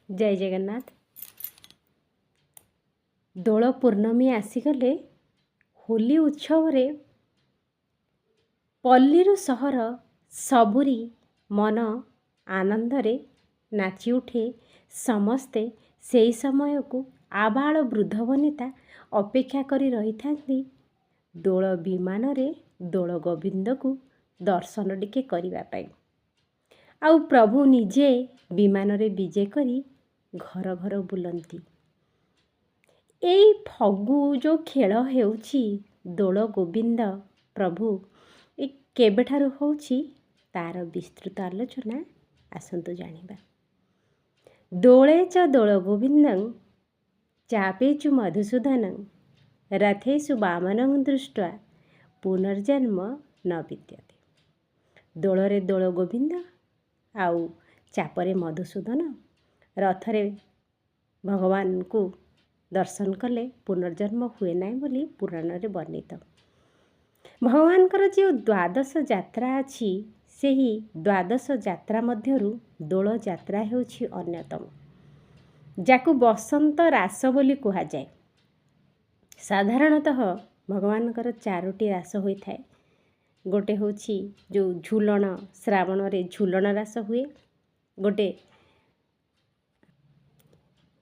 जय जगन्नाथ। दोल पूर्णमी आसीगले होली उत्सव पल्लीरु सहर सबुरी मन आनंदरे नाची उठे। समस्ते सेई समय को आबाल वृद्ध वनिता अपेक्षा करी रही थांती दोल विमान रे दोल गोविंद को दर्शन टिके करिबा पाई। आउ प्रभु निजे विमान रे विजे करी घर घर बुलंती। एई फगु जो खेल हेउछि दोल गोविंद प्रभु ए केबेठारु होउछि तार विस्तृत आलोचना आसंतु जानिबा। दोले च दोल गोविंदं चापेचु मधुसूदनं रथेषु वामनं दृष्ट्वा पुनर्जन्म न विद्यते। दोलरे दोल गोविंद आउ चापरे मधुसूदन रथरे भगवान को दर्शन कले पुनर्जन्म हुए ना बोली पुराण रे वर्णित। भगवान कर जो द्वादश यात्रा अछि सेही द्वादश यात्रा मध्यरु दोल यात्रा हेउछि अन्यतम, जाकु बसंत रास बोली कुहा जाए। साधारणतः भगवान कर चारोटी रास होई थाए। गोटे होछि जो झूलन श्रावण रे झूलन रास हुए, गोटे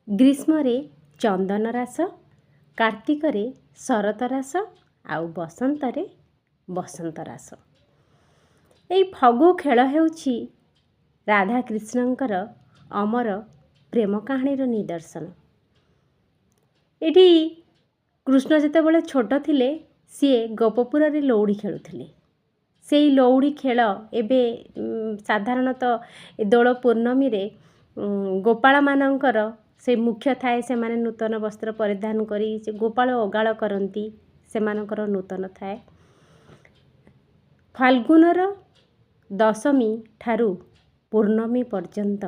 ग्रीष्म रे चंदन रास, कार्तिक रे शरत रास आउ बसंत रे बसंत रास। एई फगु खेल हेउछि राधा कृष्णंकर अमर प्रेम कहानीर निदर्शन। एठी कृष्ण जेतेबेले छोट थिले सिए गोपपुर रे लौड़ी खेलुथिले। सेई लौड़ी खेल एबे साधारणतः दोल पूर्णमी रे गोपाल मानंकर से मुख्य थाए। से माने नूतन वस्त्र परिधान करी से गोपाल ओगाळ करंती, सेमानकर नूतन थाए। फाल्गुनर दशमी ठारू पूर्णमी पर्यंत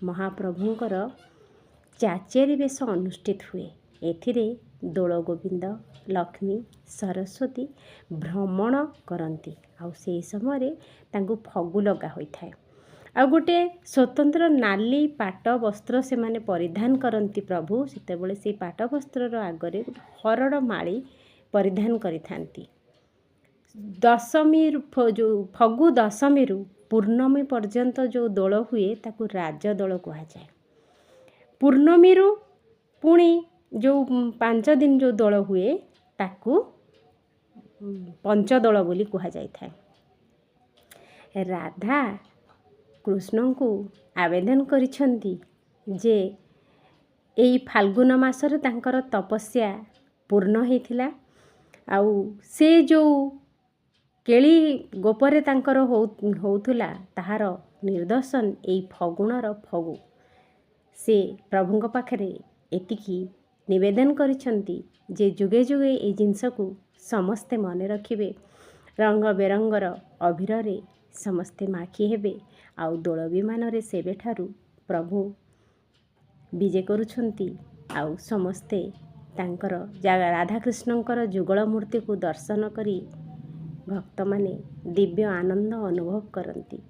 महाप्रभुंकर चाचेरी बेश अनुष्ठित हुए। एथिरे दोल गोविंद लक्ष्मी सरस्वती भ्रमण करती। आउ से समय तांकु फगु लगा होई थाए। आ गोटे स्वतंत्र नाली पाट वस्त्र से माने परिधान करती प्रभु। सेतेबेले से पाट वस्त्रर आगरे हरड़ माली परिधान करि थांती। दशमी जो फगु दशमी रु पूर्णमी पर्यंत जो दोल हुए ताकु राज दोल कहा जाए। पूर्णमी रु पुणी जो 5 दिन जो दोल हुए ताकु पंचदोल बोली कहा जाय थाए। राधा कृष्ण को आवेदन करिछंती जे एई फाल्गुन मासरे तांकर तपस्या पूर्ण हेथिला। आउ से जो केली गोपरे तांकर होउथुला ताहार निर्दर्शन एई फगुणर फगु। से प्रभुंक पाखरे एतिकी निवेदन करिछंती जे जुगे जुगे ए जिनस को समस्ते मने रखिबे। रंग बेरंगर अभिर रे समस्ते माखी हेबे। आउ दोल विमान रे सेबेठारु प्रभु विजे करुछंती। आउ समस्ते तांकर राधा कृष्णंकर जुगल मूर्ति को दर्शन करी भक्त माने दिव्य आनंद अनुभव करती।